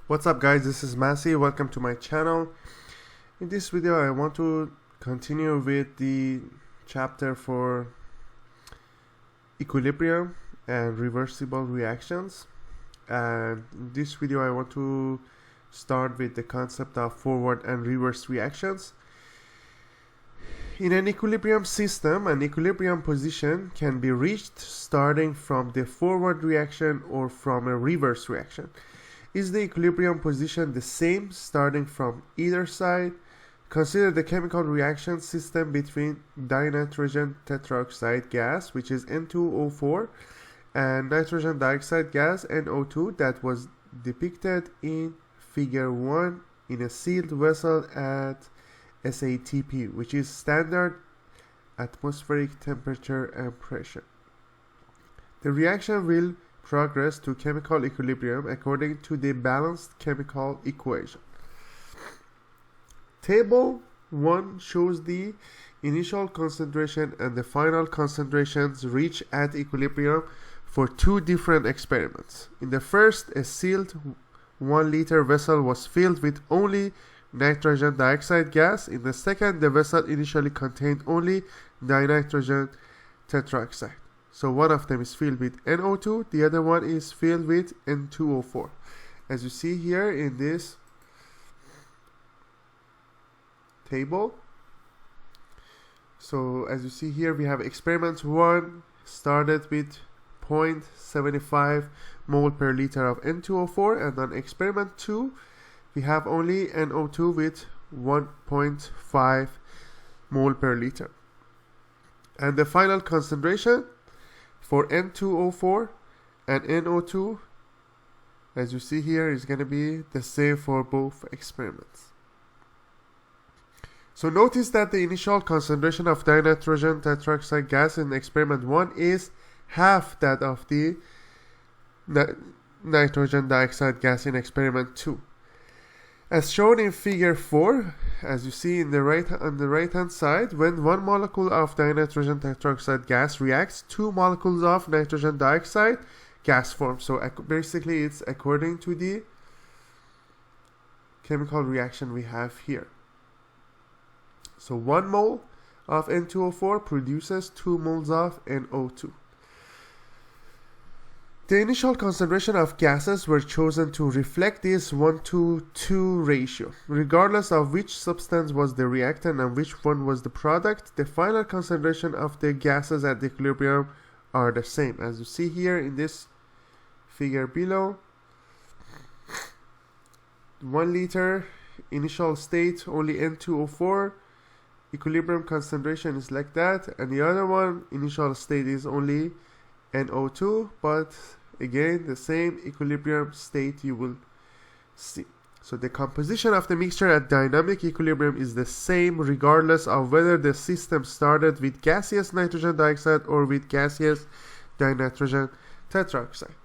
What's up guys, this is Masi, welcome to my channel. In this video I want to continue with the chapter for equilibrium and reversible reactions, and in this video I want to start with the concept of forward and reverse reactions. In an equilibrium system, an equilibrium position can be reached starting from the forward reaction or from a reverse reaction. Is the equilibrium position the same starting from either side? Consider the chemical reaction system between dinitrogen tetroxide gas, which is N2O4, and nitrogen dioxide gas NO2 that was depicted in figure 1 in a sealed vessel at SATP, which is standard atmospheric temperature and pressure. The reaction will progress to chemical equilibrium according to the balanced chemical equation. Table 1 shows the initial concentration and the final concentrations reached at equilibrium for two different experiments. In the first, a sealed 1 liter vessel was filled with only nitrogen dioxide gas. In the second, the vessel initially contained only dinitrogen tetroxide. So one of them is filled with NO2, the other one is filled with N2O4. As you see here in this table, so as you see here, we have experiment 1 started with 0.75 mole per liter of N2O4, and on experiment 2 we have only NO2 with 1.5 mole per liter. And the final concentration for N2O4 and NO2, as you see here, is going to be the same for both experiments. So notice that the initial concentration of dinitrogen tetroxide gas in experiment 1 is half that of the nitrogen dioxide gas in experiment 2. As shown in figure 4, as you see on the right hand side, when one molecule of dinitrogen tetroxide gas reacts, two molecules of nitrogen dioxide gas form. So basically it's according to the chemical reaction we have here. So 1 mole of N2O4 produces 2 moles of NO2. The initial concentration of gases were chosen to reflect this 1:2 ratio. Regardless of which substance was the reactant and which one was the product, the final concentration of the gases at the equilibrium are the same. As you see here in this figure below, 1 liter initial state only N2O4, equilibrium concentration is like that, and the other one initial state is only NO2, but again the same equilibrium state you will see. So the composition of the mixture at dynamic equilibrium is the same regardless of whether the system started with gaseous nitrogen dioxide or with gaseous dinitrogen tetroxide.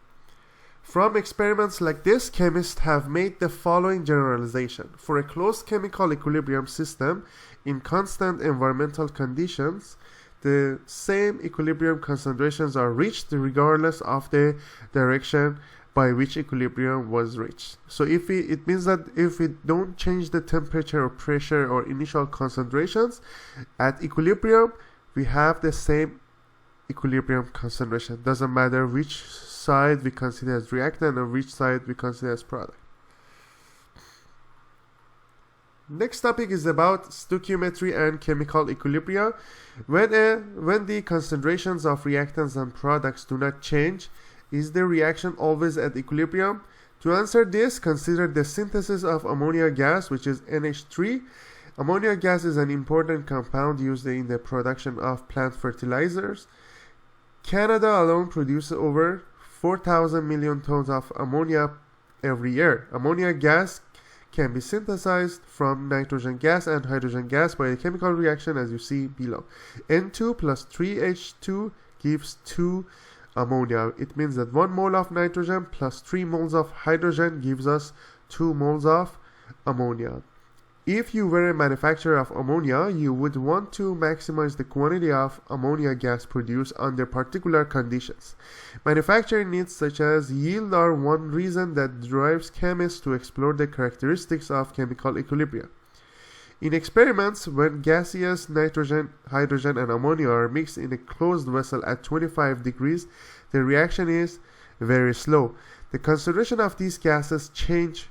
From experiments like this, chemists have made the following generalization. For a closed chemical equilibrium system in constant environmental conditions, the same equilibrium concentrations are reached regardless of the direction by which equilibrium was reached. So it means that if we don't change the temperature or pressure or initial concentrations at equilibrium, we have the same equilibrium concentration. Doesn't matter which side we consider as reactant or which side we consider as product. Next topic is about stoichiometry and chemical equilibria. When the concentrations of reactants and products do not change, is the reaction always at equilibrium? To answer this, consider the synthesis of ammonia gas, which is NH3. Ammonia gas is an important compound used in the production of plant fertilizers. Canada alone produces over 4,000 million tons of ammonia every year. Ammonia gas can be synthesized from nitrogen gas and hydrogen gas by a chemical reaction as you see below. N2 plus 3H2 gives 2 ammonia. It means that 1 mole of nitrogen plus 3 moles of hydrogen gives us 2 moles of ammonia. If you were a manufacturer of ammonia, you would want to maximize the quantity of ammonia gas produced under particular conditions. Manufacturing needs such as yield are one reason that drives chemists to explore the characteristics of chemical equilibria. In experiments, when gaseous nitrogen, hydrogen, and ammonia are mixed in a closed vessel at 25 degrees, the reaction is very slow. The concentration of these gases change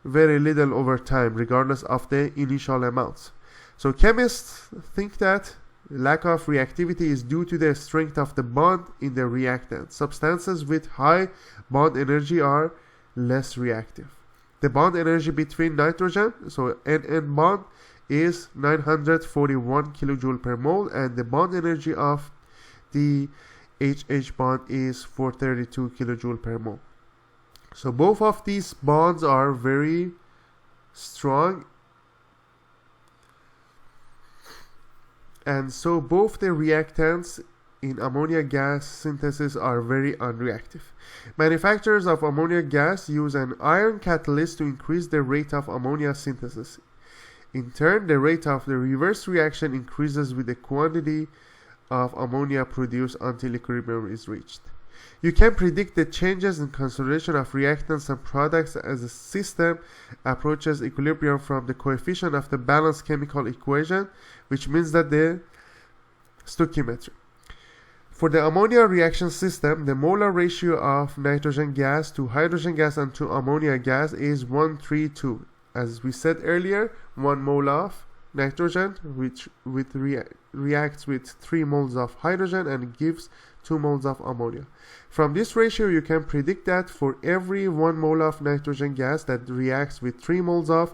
very little over time, regardless of the initial amounts. So chemists think that lack of reactivity is due to the strength of the bond in the reactant. Substances with high bond energy are less reactive. The bond energy between nitrogen, so N bond, is 941 kilojoule per mole, and the bond energy of the HH bond is 432 kilojoule per mole. So both of these bonds are very strong, and so both the reactants in ammonia gas synthesis are very unreactive. Manufacturers of ammonia gas use an iron catalyst to increase the rate of ammonia synthesis. In turn, the rate of the reverse reaction increases with the quantity of ammonia produced until equilibrium is reached. You can predict the changes in concentration of reactants and products as the system approaches equilibrium from the coefficient of the balanced chemical equation, which means that the stoichiometry. For the ammonia reaction system, the molar ratio of nitrogen gas to hydrogen gas and to ammonia gas is 1:3:2. As we said earlier, 1 mole of nitrogen which reacts with 3 moles of hydrogen and gives 2 moles of ammonia. From this ratio, you can predict that for every 1 mole of nitrogen gas that reacts with 3 moles of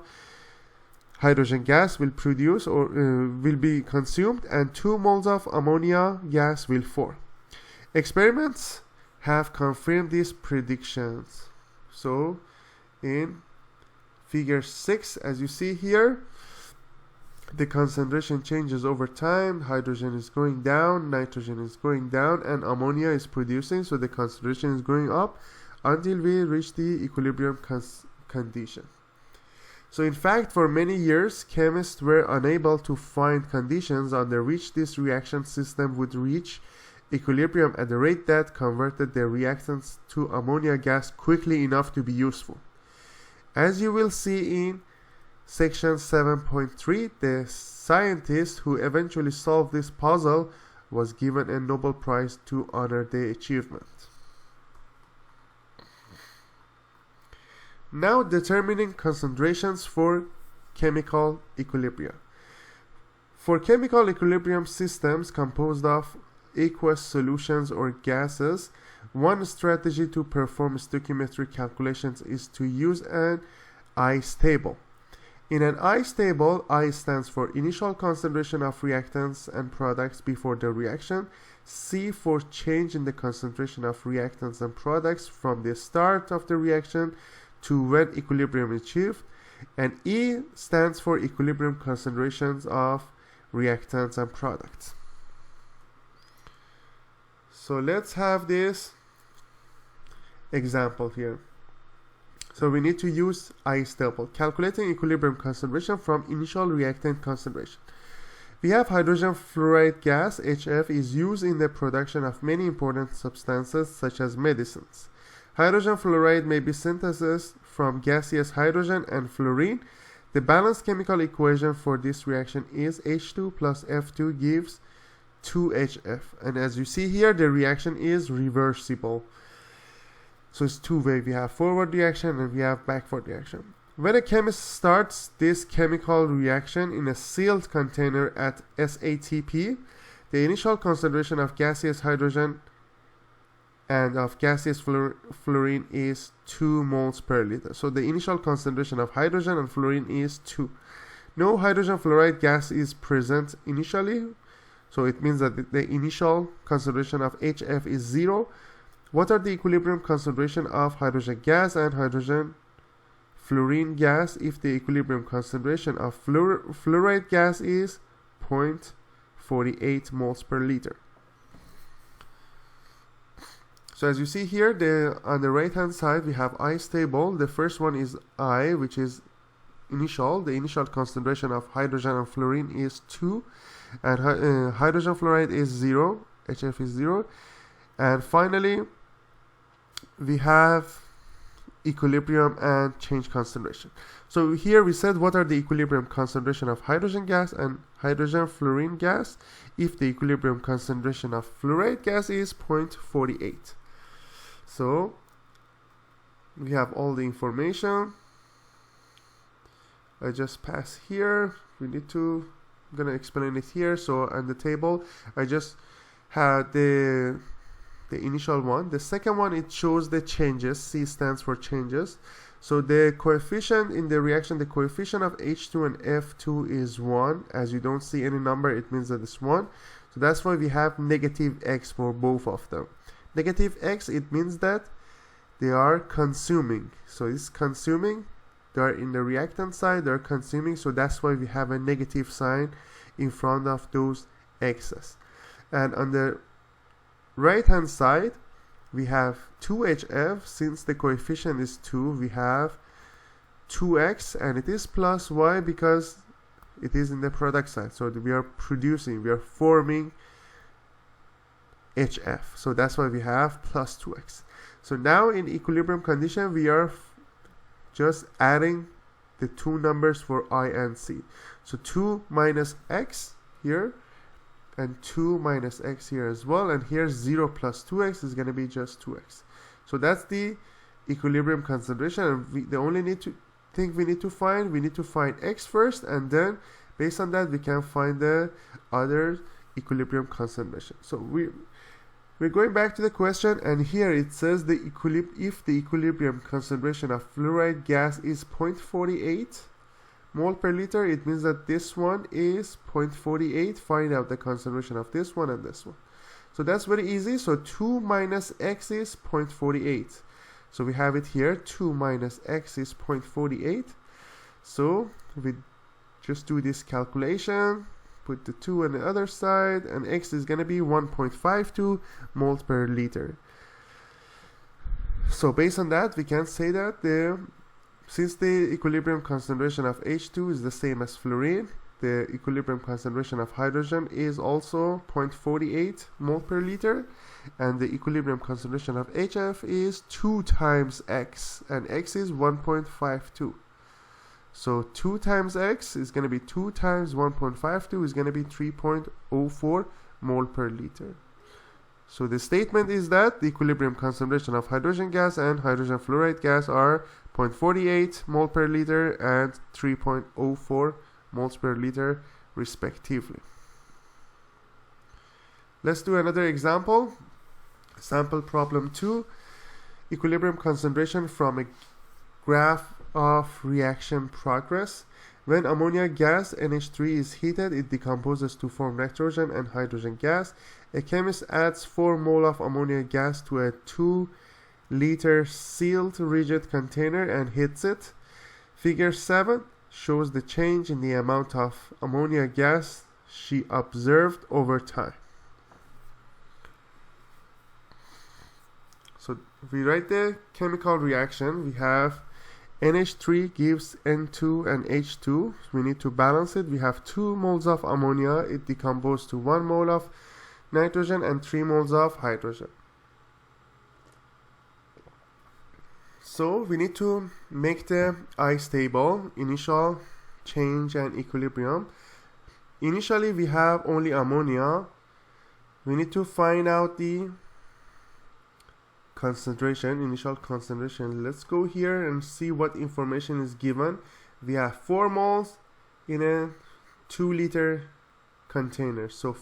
hydrogen gas will produce or will be consumed, and 2 moles of ammonia gas will form. Experiments have confirmed these predictions. So in figure 6, as you see here, the concentration changes over time. Hydrogen is going down, nitrogen is going down, and ammonia is producing, so the concentration is going up until we reach the equilibrium condition. So in fact, for many years, chemists were unable to find conditions under which this reaction system would reach equilibrium at a rate that converted the reactants to ammonia gas quickly enough to be useful. As you will see in section 7.3, the scientist who eventually solved this puzzle was given a Nobel Prize to honor the achievement. Now determining concentrations for chemical equilibria. For chemical equilibrium systems composed of aqueous solutions or gases, one strategy to perform stoichiometric calculations is to use an ICE table. In an ICE table, I stands for initial concentration of reactants and products before the reaction, C for change in the concentration of reactants and products from the start of the reaction to when equilibrium is achieved, and E stands for equilibrium concentrations of reactants and products. So let's have this example here. So we need to use ICE table, calculating equilibrium concentration from initial reactant concentration. We have hydrogen fluoride gas, HF, is used in the production of many important substances such as medicines. Hydrogen fluoride may be synthesized from gaseous hydrogen and fluorine. The balanced chemical equation for this reaction is H2 plus F2 gives 2HF. And as you see here, the reaction is reversible. So it's two-way. We have forward reaction and we have backward reaction. When a chemist starts this chemical reaction in a sealed container at SATP, the initial concentration of gaseous hydrogen and of gaseous fluorine is 2 moles per liter. So the initial concentration of hydrogen and fluorine is 2. No hydrogen fluoride gas is present initially, so it means that the initial concentration of HF is 0. What are the equilibrium concentration of hydrogen gas and hydrogen fluorine gas if the equilibrium concentration of fluoride gas is 0.48 moles per liter? So as you see here, on the right hand side we have ICE table. The first one is I, which is the initial concentration of hydrogen and fluorine is 2, and hydrogen fluoride is 0, HF is 0. And finally, we have equilibrium and change concentration. So here we said what are the equilibrium concentration of hydrogen gas and hydrogen fluorine gas if the equilibrium concentration of fluoride gas is 0.48. So we have all the information. I just pass here. I'm gonna explain it here. So on the table I just had the initial one. The second one, it shows the changes. C stands for changes. So the coefficient in the reaction, the coefficient of H2 and F2 is 1. As you don't see any number, it means that it's 1. So that's why we have negative X for both of them. Negative X, it means that they are consuming. So it's consuming. They are in the reactant side, they're consuming. So that's why we have a negative sign in front of those X's. And on the right hand side we have 2HF. Since the coefficient is 2, we have 2x, and it is plus y because it is in the product side. So we are forming HF. So that's why we have plus 2x. So now in equilibrium condition we are just adding the two numbers for I and C. So 2 minus x here and 2 minus x here as well, and here 0 plus 2x is going to be just 2x. So that's the equilibrium concentration, and the only thing we need to find x first, and then based on that we can find the other equilibrium concentration. So we're going back to the question, and here it says if the equilibrium concentration of fluoride gas is 0.48 mole per liter, it means that this one is 0.48. Find out the concentration of this one and this one. So that's very easy. So 2 minus x is 0.48. So we have it here. 2 minus x is 0.48. So we just do this calculation. Put the 2 on the other side, and x is going to be 1.52 moles per liter. So based on that, we can say that since the equilibrium concentration of H2 is the same as fluorine, the equilibrium concentration of hydrogen is also 0.48 mole per liter, and the equilibrium concentration of HF is 2 times x, and x is 1.52. So 2 times x is going to be 2 times 1.52 is going to be 3.04 mole per liter. So the statement is that the equilibrium concentration of hydrogen gas and hydrogen fluoride gas are 0.48 mole per liter and 3.04 moles per liter respectively. Let's do another example. Sample problem 2. Equilibrium concentration from a graph of reaction progress. When ammonia gas NH3 is heated, it decomposes to form nitrogen and hydrogen gas. A chemist adds 4 mole of ammonia gas to a 2-liter sealed rigid container and heats it. Figure 7 shows the change in the amount of ammonia gas she observed over time. So we write the chemical reaction. We have NH3 gives N2 and H2. We need to balance it. We have 2 moles of ammonia. It decomposes to 1 mole of nitrogen and 3 moles of hydrogen. So we need to make the ice table, initial, change, and equilibrium. Initially we have only ammonia. We need to find out the concentration, initial concentration. Let's go here and see what information is given. We have 4 moles in a 2-liter container. So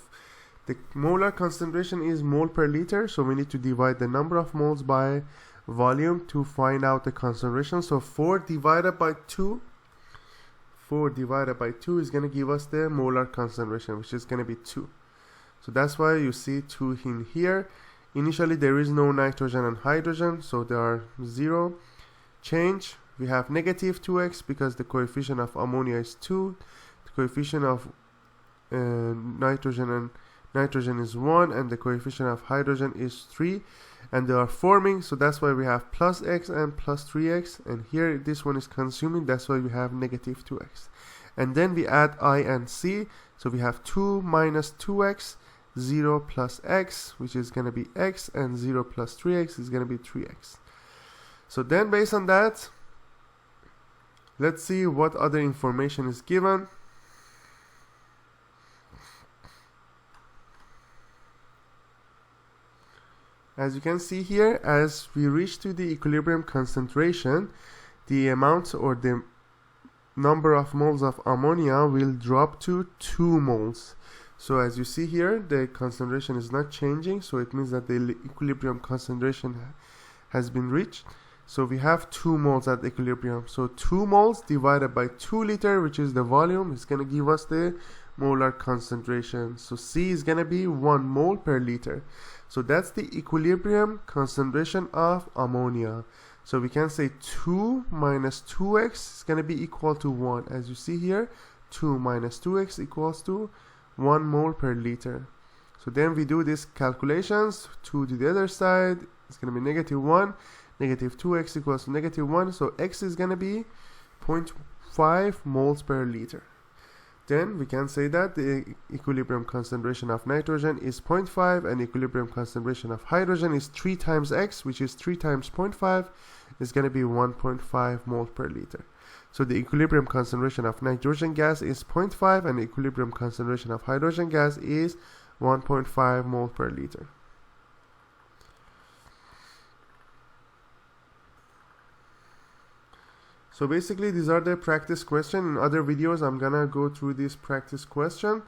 the molar concentration is mole per liter, so we need to divide the number of moles by volume to find out the concentration. So 4 divided by 2 is going to give us the molar concentration, which is going to be 2. So that's why you see 2 in here. Initially there is no nitrogen and hydrogen, so they are 0. Change, we have negative 2x because the coefficient of ammonia is 2. The coefficient of nitrogen is 1, and the coefficient of hydrogen is 3. and they are forming, so that's why we have plus x and plus 3x, and here this one is consuming, that's why we have negative 2x. And then we add I and c, so we have 2 minus 2x, 0 plus x, which is going to be x, and 0 plus 3x is going to be 3x. So then based on that, let's see what other information is given. As you can see here, as we reach to the equilibrium concentration, the amount or the number of moles of ammonia will drop to 2 moles. So as you see here, the concentration is not changing, so it means that the equilibrium concentration has been reached. So we have 2 moles at equilibrium. So 2 moles divided by 2 liter, which is the volume, is going to give us the molar concentration. So C is going to be 1 mole per liter. So that's the equilibrium concentration of ammonia. So we can say 2 minus 2x is going to be equal to 1. As you see here, 2 minus 2x equals to 1 mole per liter. So then we do these calculations. 2 to the other side, it's going to be negative 1. Negative 2x equals to negative 1. So x is going to be 0.5 moles per liter. Then we can say that the equilibrium concentration of nitrogen is 0.5 and equilibrium concentration of hydrogen is 3 times x, which is 3 times 0.5, is going to be 1.5 mole per liter. So the equilibrium concentration of nitrogen gas is 0.5 and the equilibrium concentration of hydrogen gas is 1.5 mole per liter. So basically these are the practice questions. In other videos I'm gonna go through this practice question.